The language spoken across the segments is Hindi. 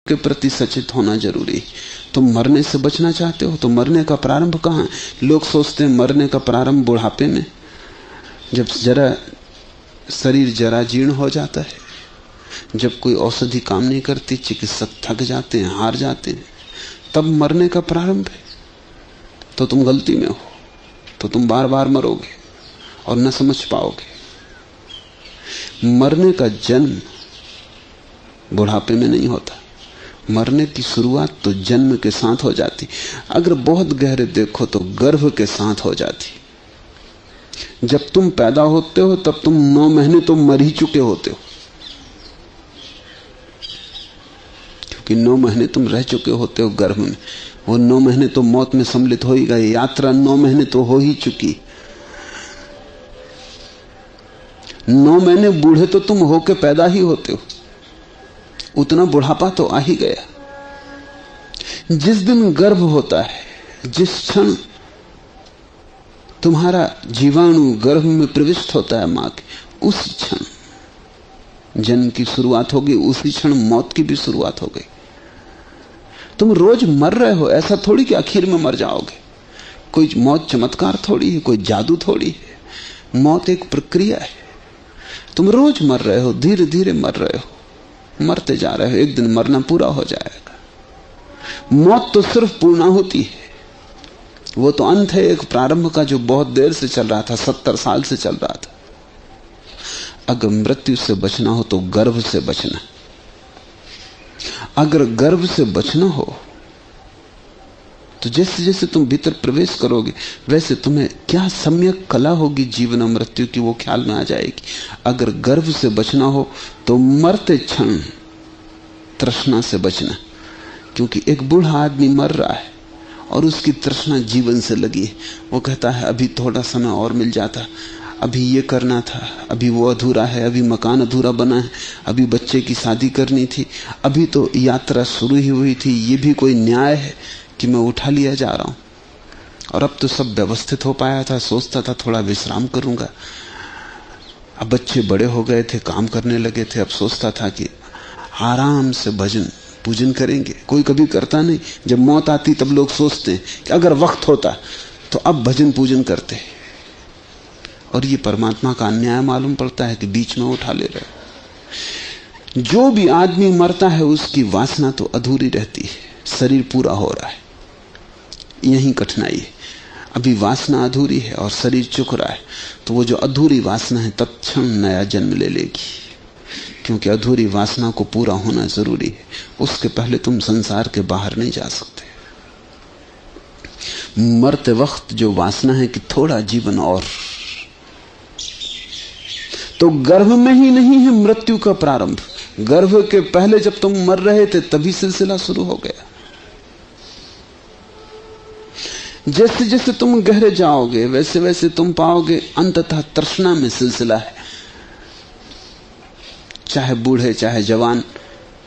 के प्रति सचेत होना जरूरी। तुम मरने से बचना चाहते हो तो मरने का प्रारंभ कहाँ है? लोग सोचते हैं मरने का प्रारंभ बुढ़ापे में, जब जरा शरीर जरा जीर्ण हो जाता है, जब कोई औषधि काम नहीं करती, चिकित्सक थक जाते हैं, हार जाते हैं, तब मरने का प्रारंभ है। तो तुम गलती में हो, तो तुम बार बार मरोगे और न समझ पाओगे। मरने का जन्म बुढ़ापे में नहीं होता, मरने की शुरुआत तो जन्म के साथ हो जाती। अगर बहुत गहरे देखो तो गर्भ के साथ हो जाती। जब तुम पैदा होते हो तब तुम 9 महीने तो मर ही चुके होते हो, क्योंकि 9 महीने तुम रह चुके होते हो गर्भ में। वो 9 महीने तो मौत में सम्मिलित हो ही गए, यात्रा 9 महीने तो हो ही चुकी। 9 महीने बूढ़े तो तुम होके पैदा ही होते हो, उतना बुढ़ापा तो आ ही गया। जिस दिन गर्भ होता है, जिस क्षण तुम्हारा जीवाणु गर्भ में प्रविष्ट होता है मां के, उस क्षण जन्म की शुरुआत होगी, उसी क्षण मौत की भी शुरुआत हो गई। तुम रोज मर रहे हो, ऐसा थोड़ी कि आखिर में मर जाओगे। कोई मौत चमत्कार थोड़ी है, कोई जादू थोड़ी है। मौत एक प्रक्रिया है। तुम रोज मर रहे हो, धीरे धीरे मर रहे हो, मरते जा रहे हो, एक दिन मरना पूरा हो जाएगा। मौत तो सिर्फ पूर्णाहुति है, वो तो अंत है एक प्रारंभ का जो बहुत देर से चल रहा था, 70 साल से चल रहा था। अगर मृत्यु से बचना हो तो गर्भ से बचना। अगर गर्भ से बचना हो तो जैसे जैसे तुम भीतर प्रवेश करोगे वैसे तुम्हें क्या सम्यक कला होगी जीवन और मृत्यु की, वो ख्याल में आ जाएगी। अगर गर्भ से बचना हो तो मरते क्षण तृष्णा से बचना, क्योंकि एक बूढ़ा आदमी मर रहा है और उसकी तृष्णा जीवन से लगी है। वो कहता है अभी थोड़ा समय और मिल जाता, अभी ये करना था, अभी वो अधूरा है, अभी मकान अधूरा बना है, अभी बच्चे की शादी करनी थी, अभी तो यात्रा शुरू ही हुई थी, ये भी कोई न्याय है कि मैं उठा लिया जा रहा हूं। और अब तो सब व्यवस्थित हो पाया था, सोचता था थोड़ा विश्राम करूंगा। अब बच्चे बड़े हो गए थे, काम करने लगे थे, अब सोचता था कि आराम से भजन पूजन करेंगे। कोई कभी करता नहीं। जब मौत आती तब लोग सोचते हैं कि अगर वक्त होता तो अब भजन पूजन करते। और ये परमात्मा का अन्याय मालूम पड़ता है कि बीच में उठा ले रहे। जो भी आदमी मरता है उसकी वासना तो अधूरी रहती है, शरीर पूरा हो रहा है। यही कठिनाई है, अभी वासना अधूरी है और शरीर चुक रहा है, तो वो जो अधूरी वासना है तत्क्षण नया जन्म ले लेगी, क्योंकि अधूरी वासना को पूरा होना जरूरी है। उसके पहले तुम संसार के बाहर नहीं जा सकते। मरते वक्त जो वासना है कि थोड़ा जीवन और, तो गर्भ में ही नहीं है मृत्यु का प्रारंभ। गर्भ के पहले जब तुम मर रहे थे तभी सिलसिला शुरू हो गया। जैसे जैसे तुम गहरे जाओगे वैसे वैसे तुम पाओगे अंततः तृष्णा में सिलसिला है। चाहे बूढ़े चाहे जवान,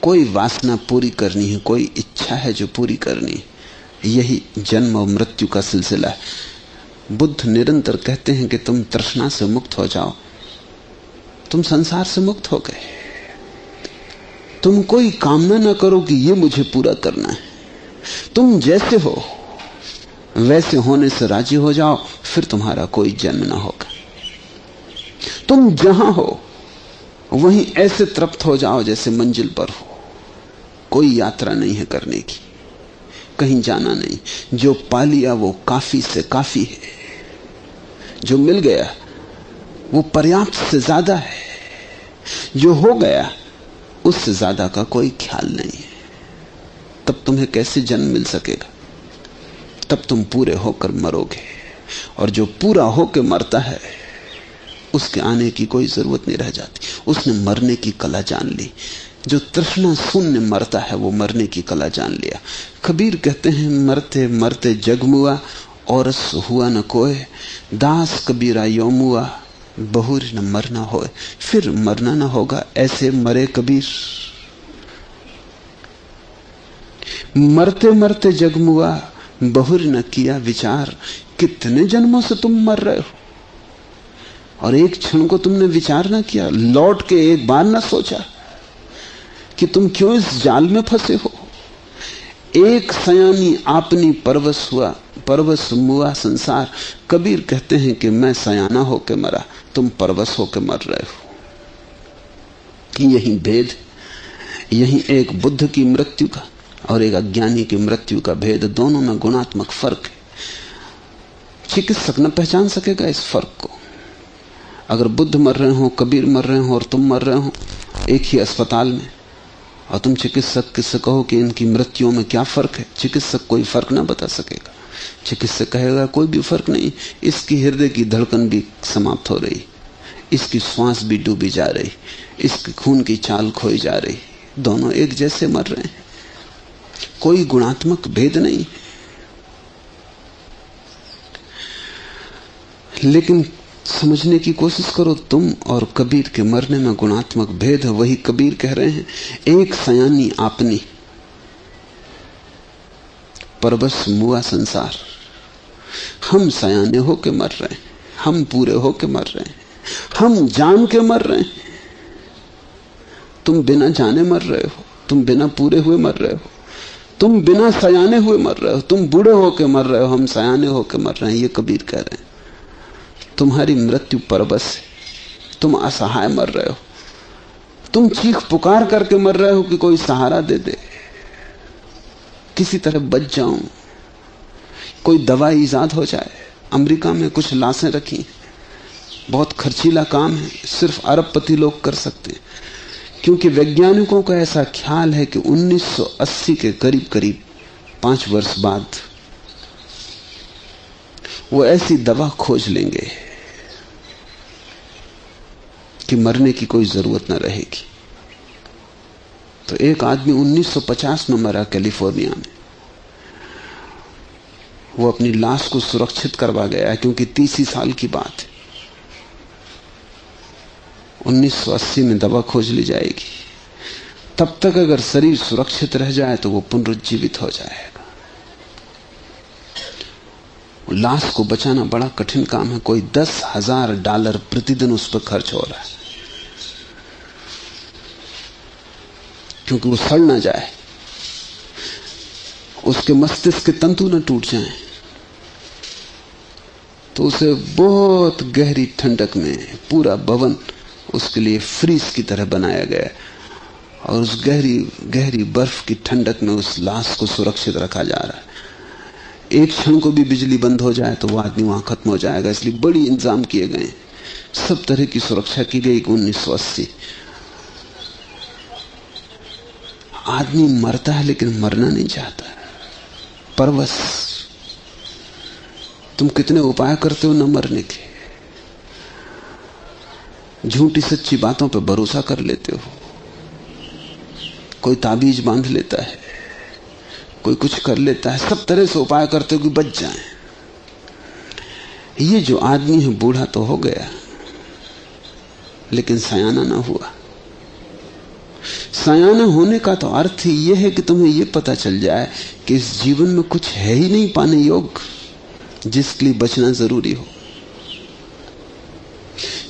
कोई वासना पूरी करनी है, कोई इच्छा है जो पूरी करनी है। यही जन्म और मृत्यु का सिलसिला है। बुद्ध निरंतर कहते हैं कि तुम तृष्णा से मुक्त हो जाओ। तुम संसार से मुक्त हो गए। तुम कोई कामना ना करो कि ये मुझे पूरा करना है। तुम जैसे हो वैसे होने से राजी हो जाओ, फिर तुम्हारा कोई जन्म ना होगा। तुम जहां हो वहीं ऐसे तृप्त हो जाओ जैसे मंजिल पर हो। कोई यात्रा नहीं है करने की, कहीं जाना नहीं। जो पा लिया वो काफी से काफी है, जो मिल गया वो पर्याप्त से ज्यादा है, जो हो गया उससे ज्यादा का कोई ख्याल नहीं है। तब तुम्हें कैसे जन्म मिल सकेगा? तब तुम पूरे होकर मरोगे, और जो पूरा होकर मरता है उसके आने की कोई जरूरत नहीं रह जाती। उसने मरने की कला जान ली। जो तृष्णा शून्य मरता है वो मरने की कला जान लिया। कबीर कहते हैं मरते मरते जगमुआ, औरस हुआ न कोय, दास कबीरा योमुआ, बहुर न मरना होए। फिर मरना न होगा, ऐसे मरे कबीर। मरते मरते जगमुआ, बहुर न किया विचार। कितने जन्मों से तुम मर रहे हो और एक क्षण को तुमने विचार ना किया, लौट के एक बार ना सोचा कि तुम क्यों इस जाल में फंसे हो। एक सयानी आपनी परवश मुआ संसार। कबीर कहते हैं कि मैं सयाना होकर मरा, तुम परवश होकर मर रहे हो। कि यही भेद, यही एक बुद्ध की मृत्यु का और एक अज्ञानी की मृत्यु का भेद। दोनों में गुणात्मक फर्क है। चिकित्सक न पहचान सकेगा इस फर्क को। अगर बुद्ध मर रहे हो, कबीर मर रहे हो और तुम मर रहे हो एक ही अस्पताल में, और तुम चिकित्सक से कहो कि इनकी मृत्युओं में क्या फर्क है, चिकित्सक कोई फर्क ना बता सकेगा। चिकित्सक कहेगा कोई भी फर्क नहीं, इसकी हृदय की धड़कन भी समाप्त हो रही, इसकी श्वास भी डूबी जा रही, इसके खून की चाल खोई जा रही, दोनों एक जैसे मर रहे हैं, कोई गुणात्मक भेद नहीं। लेकिन समझने की कोशिश करो, तुम और कबीर के मरने में गुणात्मक भेद है। वही कबीर कह रहे हैं, एक सयानी आपनी परवश मुआ संसार। हम सयाने होके मर रहे हैं, हम पूरे होके मर रहे हैं, हम जान के मर रहे हैं। तुम बिना जाने मर रहे हो, तुम बिना पूरे हुए मर रहे हो, तुम बिना सयाने हुए मर रहे हो, तुम बूढ़े होके मर रहे हो, हम सयाने होके मर रहे हैं। ये कबीर कह रहे हैं। तुम्हारी मृत्यु परवश है, तुम असहाय मर रहे हो, तुम चीख पुकार करके मर रहे हो कि कोई सहारा दे दे, किसी तरह बच जाऊं, कोई दवा ईजाद हो जाए। अमेरिका में कुछ लाशें रखी, बहुत खर्चीला काम है, सिर्फ अरबपति लोग कर सकते हैं, क्योंकि वैज्ञानिकों का ऐसा ख्याल है कि 1980 के करीब करीब 5 वर्ष बाद वो ऐसी दवा खोज लेंगे कि मरने की कोई जरूरत न रहेगी। तो एक आदमी 1950 में मरा कैलिफोर्निया में। वो अपनी लाश को सुरक्षित करवा गया, क्योंकि 30 साल की बात है। 1980 में दवा खोज ली जाएगी। तब तक अगर शरीर सुरक्षित रह जाए तो वो पुनरुज्जीवित हो जाएगा। लाश को बचाना बड़ा कठिन काम है। कोई $10,000 प्रतिदिन उस पर खर्च हो रहा है, क्योंकि वो सड़ ना जाए, उसके मस्तिष्क के तंतु न टूट जाएं। तो उसे बहुत गहरी ठंडक में पूरा भवन उसके लिए फ्रीज की तरह बनाया गया, और उस गहरी गहरी बर्फ की ठंडक में उस लाश को सुरक्षित रखा जा रहा है। एक क्षण को भी बिजली बंद हो जाए तो वो आदमी वहां खत्म हो जाएगा। इसलिए बड़ी इंतजाम किए गए, सब तरह की सुरक्षा की गई। 1980 आदमी मरता है लेकिन मरना नहीं चाहता, परवश। तुम कितने उपाय करते हो न मरने के, झूठी सच्ची बातों पर भरोसा कर लेते हो। कोई ताबीज बांध लेता है, कोई कुछ कर लेता है, सब तरह से उपाय करते हो कि बच जाएं। ये जो आदमी है बूढ़ा तो हो गया, लेकिन सयाना ना हुआ। सयाना होने का तो अर्थ ही यह है कि तुम्हें यह पता चल जाए कि इस जीवन में कुछ है ही नहीं पाने योग्य जिसके लिए बचना जरूरी हो।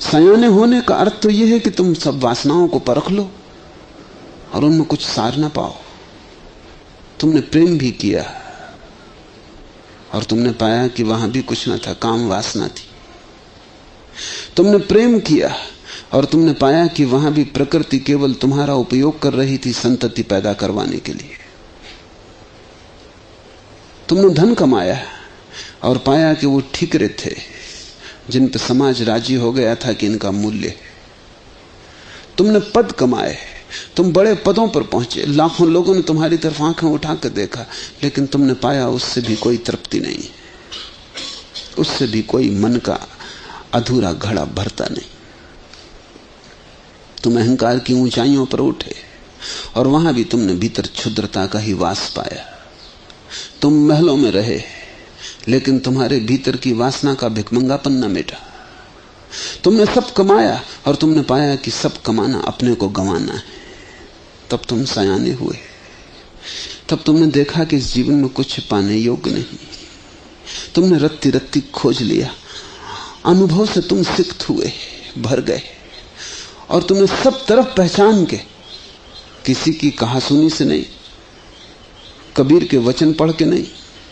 सयाने होने का अर्थ तो यह है कि तुम सब वासनाओं को परख लो और उनमें कुछ सार ना पाओ। तुमने प्रेम भी किया और तुमने पाया कि वहां भी कुछ ना था, काम वासना थी। तुमने प्रेम किया और तुमने पाया कि वहां भी प्रकृति केवल तुम्हारा उपयोग कर रही थी संतति पैदा करवाने के लिए। तुमने धन कमाया और पाया कि वो ठीकरे थे जिन पर समाज राजी हो गया था कि इनका मूल्य है। तुमने पद कमाए, तुम बड़े पदों पर पहुंचे, लाखों लोगों ने तुम्हारी तरफ आंखें उठाकर देखा, लेकिन तुमने पाया उससे भी कोई तृप्ति नहीं, उससे भी कोई मन का अधूरा घड़ा भरता नहीं। तुम अहंकार की ऊंचाइयों पर उठे और वहां भी तुमने भीतर क्षुद्रता का ही वास पाया। तुम महलों में रहे, लेकिन तुम्हारे भीतर की वासना का भिखमंगापन न मिटा। तुमने सब कमाया और तुमने पाया कि सब कमाना अपने को गंवाना है। तब तुम सयाने हुए, तब तुमने देखा कि इस जीवन में कुछ पाने योग्य नहीं। तुमने रत्ती रत्ती खोज लिया, अनुभव से तुम सिक्त हुए, भर गए, और तुमने सब तरफ पहचान के किसी की कहासुनी से नहीं, कबीर के वचन पढ़ के नहीं,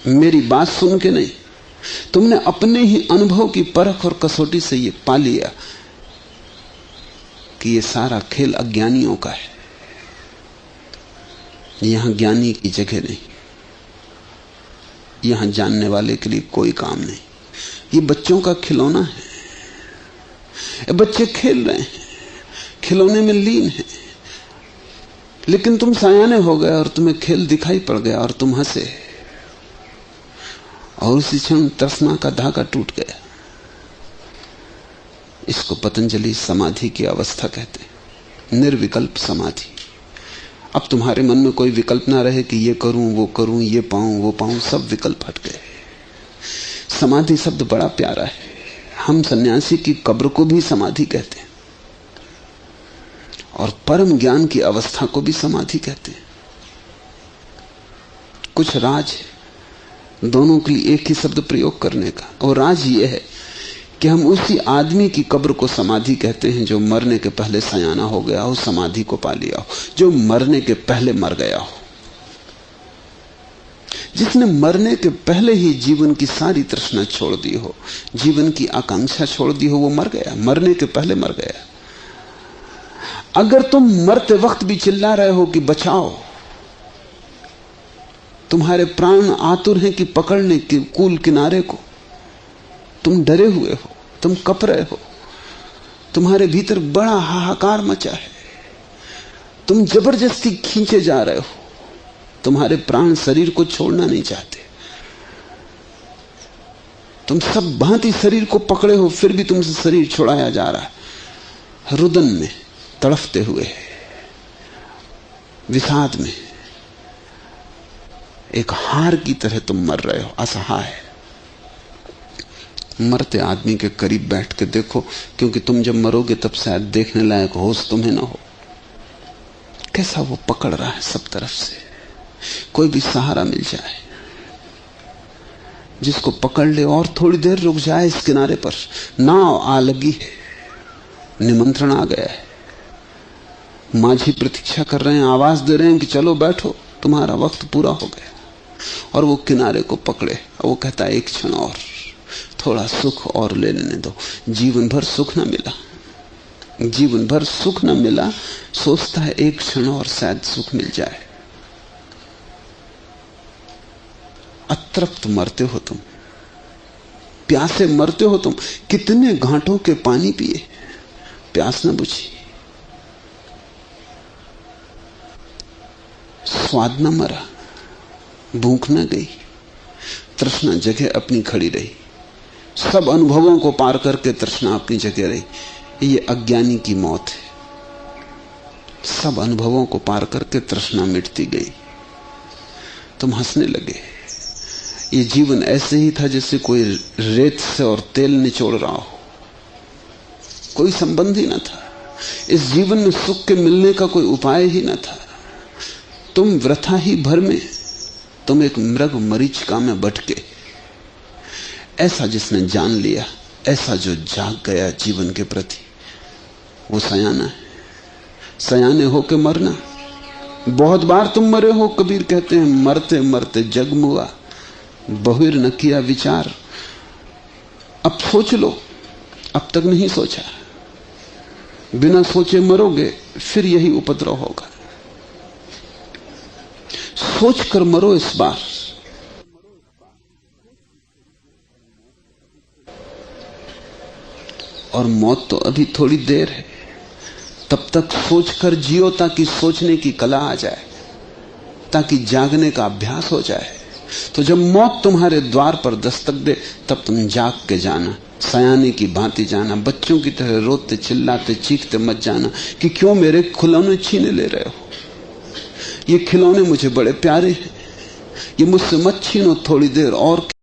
मेरी बात सुन के नहीं, तुमने अपने ही अनुभव की परख और कसौटी से ये पा लिया कि ये सारा खेल अज्ञानियों का है। यहां ज्ञानी की जगह नहीं, यहां जानने वाले के लिए कोई काम नहीं। ये बच्चों का खिलौना है, ये बच्चे खेल रहे हैं, खिलौने में लीन है, लेकिन तुम सयाने हो गए और तुम्हें खेल दिखाई पड़ गया और तुम हंसे, और उसी क्षण तृष्णा का धागा टूट गया। इसको पतंजलि समाधि की अवस्था कहते हैं, निर्विकल्प समाधि। अब तुम्हारे मन में कोई विकल्प ना रहे कि ये करूं वो करूं, ये पाऊं वो पाऊं, सब विकल्प हट गए। समाधि शब्द बड़ा प्यारा है। हम सन्यासी की कब्र को भी समाधि कहते हैं और परम ज्ञान की अवस्था को भी समाधि कहते हैं। कुछ राज है दोनों के लिए एक ही शब्द प्रयोग करने का, और राज यह है कि हम उसी आदमी की कब्र को समाधि कहते हैं जो मरने के पहले सयाना हो गया हो, समाधि को पा लिया हो, जो मरने के पहले मर गया हो। जिसने मरने के पहले ही जीवन की सारी तृष्णा छोड़ दी हो, जीवन की आकांक्षा छोड़ दी हो, वो मर गया, मरने के पहले मर गया। अगर तुम मरते वक्त भी चिल्ला रहे हो कि बचाओ, तुम्हारे प्राण आतुर हैं कि पकड़ने के कूल किनारे को, तुम डरे हुए हो, तुम कप रहे हो, तुम्हारे भीतर बड़ा हाहाकार मचा है, तुम जबरदस्ती खींचे जा रहे हो, तुम्हारे प्राण शरीर को छोड़ना नहीं चाहते, तुम सब भांति शरीर को पकड़े हो, फिर भी तुमसे शरीर छुड़ाया जा रहा है। रुदन में तड़फते हुए, विषाद में, एक हार की तरह तुम मर रहे हो, असहाय। मरते आदमी के करीब बैठ के देखो, क्योंकि तुम जब मरोगे तब शायद देखने लायक होश तुम्हें ना हो। कैसा वो पकड़ रहा है सब तरफ से, कोई भी सहारा मिल जाए, जिसको पकड़ ले और थोड़ी देर रुक जाए इस किनारे पर। नाव आ लगी है, निमंत्रण आ गया है, माझी प्रतीक्षा कर रहे हैं, आवाज दे रहे हैं कि चलो बैठो, तुम्हारा वक्त पूरा हो गया। और वो किनारे को पकड़े और वो कहता है एक क्षण और, थोड़ा सुख और ले लेने दो। जीवन भर सुख ना मिला, जीवन भर सुख ना मिला, सोचता है एक क्षण और शायद सुख मिल जाए। अतृप्त मरते हो तुम, प्यासे मरते हो तुम। कितने घाटों के पानी पिए, प्यास न बुझी, स्वाद न मरा, भूख न गई, तृष्णा जगह अपनी खड़ी रही। सब अनुभवों को पार करके तृष्णा अपनी जगह रही। ये अज्ञानी की मौत है। सब अनुभवों को पार करके तृष्णा मिटती गई। तुम हंसने लगे। ये जीवन ऐसे ही था जैसे कोई रेत से और तेल निचोड़ रहा हो, कोई संबंध ही न था। इस जीवन में सुख के मिलने का कोई उपाय ही न था। तुम वृथा ही भर में, तुम एक मृग मरीचिका में भटके। ऐसा जिसने जान लिया, ऐसा जो जाग गया जीवन के प्रति, वो सयाना है। सयाने होके मरना। बहुत बार तुम मरे हो। कबीर कहते हैं मरते मरते जग मुआ, बहुर न किया विचार। अब सोच लो, अब तक नहीं सोचा। बिना सोचे मरोगे, फिर यही उपद्रव होगा। सोच कर मरो इस बार। और मौत तो अभी थोड़ी देर है, तब तक सोच कर जियो ताकि सोचने की कला आ जाए, ताकि जागने का अभ्यास हो जाए। तो जब मौत तुम्हारे द्वार पर दस्तक दे, तब तुम जाग के जाना, सयाने की भांति जाना। बच्चों की तरह रोते चिल्लाते चीखते मत जाना कि क्यों मेरे खिलौने छीने ले रहे हो। ये खिलौने मुझे बड़े प्यारे हैं, ये मुझसे मत छीनो थोड़ी देर और।